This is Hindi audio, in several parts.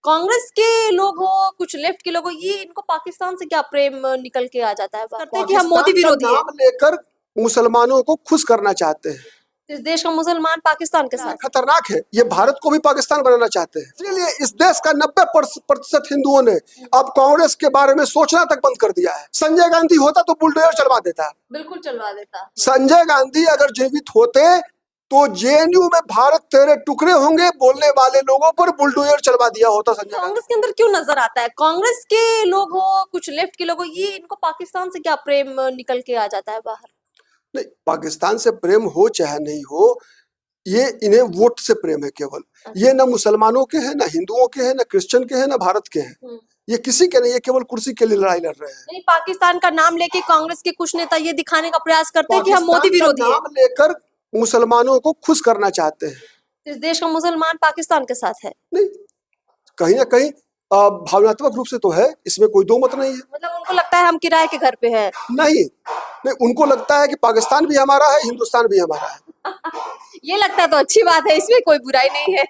कांग्रेस के लोग हो, कुछ लेफ्ट के लोग हो, ये इनको पाकिस्तान से क्या प्रेम निकल के आ जाता है, करते हैं कि हम मोदी विरोधी हैं। नाम लेकर मुसलमानों को खुश करना चाहते हैं। इस देश का मुसलमान पाकिस्तान के साथ खतरनाक है, ये भारत को भी पाकिस्तान बनाना चाहते हैं। इसलिए इस देश का 90% हिंदुओं ने अब कांग्रेस के बारे में सोचना तक बंद कर दिया है। संजय गांधी होता तो बुलडोजर चलवा देता, बिल्कुल चलवा देता। संजय गांधी अगर जीवित होते तो जेएनयू में भारत तेरे टुकड़े होंगे बोलने वाले लोगों पर बुलडोजर चलवा दिया होता संजय गांधी। कांग्रेस के अंदर क्यों नजर आता है, कांग्रेस के लोग हो, कुछ लेफ्ट के लोग हो, ये इनको पाकिस्तान से क्या प्रेम निकल के आ जाता है बाहर। नहीं, पाकिस्तान से प्रेम हो चाहे नहीं हो, ये इन्हें वोट से प्रेम है केवल। ये ना मुसलमानों के हैं, ना हिंदुओं के हैं, ना क्रिश्चियन के हैं, ना भारत के हैं, ये किसी के नहीं, ये केवल कुर्सी के लिए लड़ाई लड़ रहे हैं। यानी पाकिस्तान का नाम लेके कांग्रेस के कुछ नेता ये दिखाने का प्रयास करते हैं कि हम मोदी विरोधी हैं। नाम लेकर मुसलमानों को खुश करना चाहते हैं। इस देश का मुसलमान पाकिस्तान के साथ है। नहीं, कहीं ना कहीं भावनात्मक रूप से तो है, इसमें कोई दो मत नहीं है। मतलब उनको लगता है हम किराए के घर पे है। नहीं, उनको लगता है कि पाकिस्तान भी हमारा है, हिंदुस्तान भी हमारा है। ये लगता है तो अच्छी बात है, इसमें कोई बुराई नहीं है।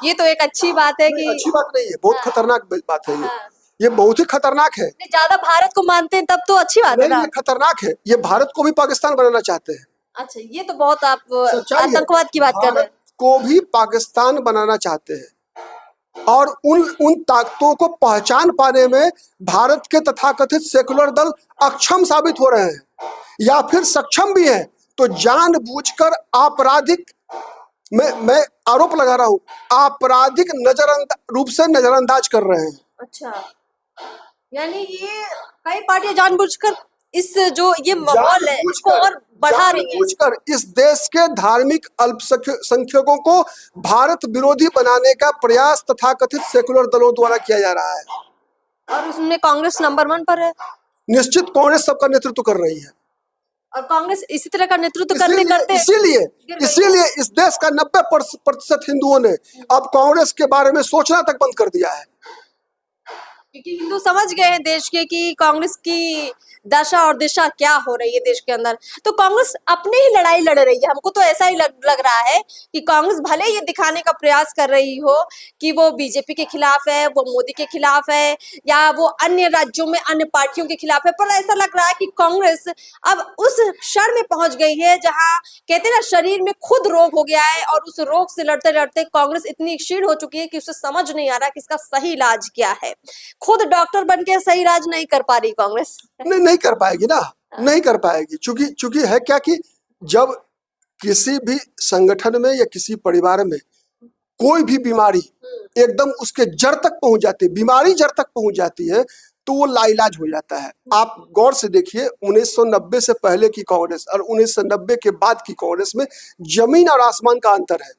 ये तो एक अच्छी बात है कि अच्छी बात नहीं है, बहुत खतरनाक बात है हाँ। ये बहुत ही खतरनाक है। ज्यादा भारत को मानते हैं तब तो अच्छी बात है ना। ये खतरनाक है, ये भारत को भी पाकिस्तान बनाना चाहते हैं। अच्छा, ये तो बहुत आप आतंकवाद की बात कर रहे हैं। को भी पाकिस्तान बनाना चाहते हैं और उन ताकतों को पहचान पाने में भारत के तथाकथित सेकुलर दल अक्षम साबित हो रहे हैं, या फिर सक्षम भी हैं तो जानबूझकर आपराधिक, मैं आरोप लगा रहा हूं, आपराधिक रूप से नजरअंदाज कर रहे हैं। अच्छा, यानी ये कई पार्टियां जानबूझकर इस जो ये माहौल है इसको और बढ़ा रही है। जानबूझकर इस देश के धार्मिक अल्पसंख्यकों को भारत विरोधी बनाने का प्रयास तथाकथित सेकुलर दलों द्वारा किया जा रहा है, और उसमें कांग्रेस नंबर 1 पर है। निश्चित कांग्रेस सबका नेतृत्व कर रही है और कांग्रेस इसी तरह का नेतृत्व करते इसीलिए इस देश का 90% हिंदुओं ने अब कांग्रेस के बारे में सोचना तक बंद कर दिया है, क्योंकि हिंदू समझ गए हैं देश के कि कांग्रेस की दशा और दिशा क्या हो रही है देश के अंदर। तो कांग्रेस अपनी ही लड़ाई लड़ रही है, हमको तो ऐसा ही लग रहा है कि कांग्रेस भले ये दिखाने का प्रयास कर रही हो कि वो बीजेपी के खिलाफ है, वो मोदी के खिलाफ है, या वो अन्य राज्यों में अन्य पार्टियों के खिलाफ है, पर ऐसा लग रहा है कि कांग्रेस अब उस क्षण में पहुंच गई है जहाँ कहते हैं ना शरीर में खुद रोग हो गया है, और उस रोग से लड़ते लड़ते कांग्रेस इतनी क्षीण हो चुकी है कि उसे समझ नहीं आ रहा कि इसका सही इलाज क्या है। खुद डॉक्टर बन के सही इलाज नहीं कर पा रही कांग्रेस। नहीं कर पाएगी ना, नहीं कर पाएगी, चूंकि है क्या कि जब किसी भी संगठन में या किसी परिवार में कोई भी बीमारी एकदम उसके जड़ तक पहुंच जाती है, बीमारी जड़ तक पहुंच जाती है, तो वो लाइलाज हो जाता है। आप गौर से देखिए, 1990 से पहले की कांग्रेस और 1990 के बाद की कांग्रेस में जमीन और आसमान का अंतर है।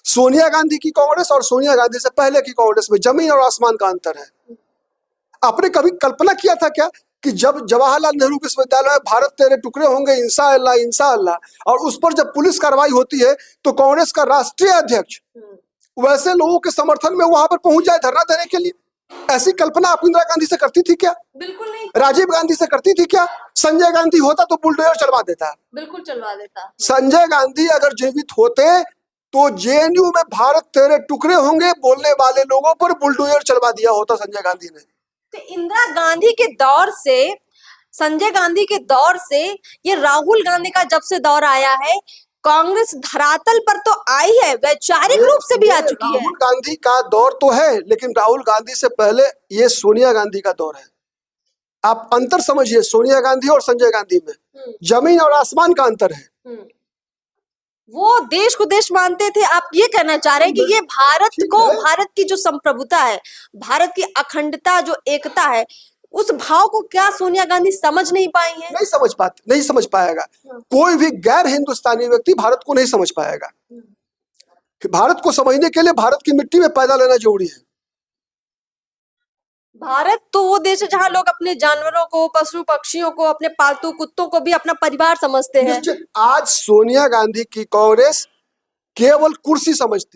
सोनिया गांधी की कांग्रेस और सोनिया गांधी से पहले की कांग्रेस में जमीन और आसमान का अंतर है। आपने कभी कल्पना किया था क्या कि जब जवाहरलाल नेहरू विश्वविद्यालय में भारत तेरे टुकड़े होंगे इंशाअल्लाह इंशाअल्लाह, और उस पर जब पुलिस कार्रवाई होती है तो कांग्रेस का राष्ट्रीय अध्यक्ष वैसे लोगों के समर्थन में वहां पर पहुंच जाए धरना देने के लिए? ऐसी कल्पना आप इंदिरा गांधी से करती थी क्या? बिल्कुल नहीं। राजीव गांधी से करती थी क्या? संजय गांधी होता तो बुलडोजर चलवा देता, बिल्कुल चलवा देता। संजय गांधी अगर जीवित होते तो जेएनयू में भारत तेरे टुकड़े होंगे बोलने वाले लोगों पर बुलडोजर चलवा दिया होता संजय गांधी ने। तो इंदिरा गांधी के दौर से, संजय गांधी के दौर से, ये राहुल गांधी का जब से दौर आया है, कांग्रेस धरातल पर तो आई है, वैचारिक रूप से भी आ चुकी है। राहुल गांधी का दौर तो है, लेकिन राहुल गांधी से पहले ये सोनिया गांधी का दौर है। आप अंतर समझिए, सोनिया गांधी और संजय गांधी में जमीन और आसमान का अंतर है। वो देश को देश मानते थे, आप ये कहना चाह रहे हैं कि ये भारत को, भारत की जो संप्रभुता है, भारत की अखंडता, जो एकता है, उस भाव को क्या सोनिया गांधी समझ नहीं पाई है? नहीं समझ पाएगा। कोई भी गैर हिंदुस्तानी व्यक्ति भारत को नहीं समझ पाएगा। भारत को समझने के लिए भारत की मिट्टी में पैदा लेना जरूरी है। भारत तो वो देश है जहाँ लोग अपने जानवरों को, पशु पक्षियों को, अपने पालतू कुत्तों को भी अपना परिवार समझते हैं। आज सोनिया गांधी की कांग्रेस केवल कुर्सी समझती है।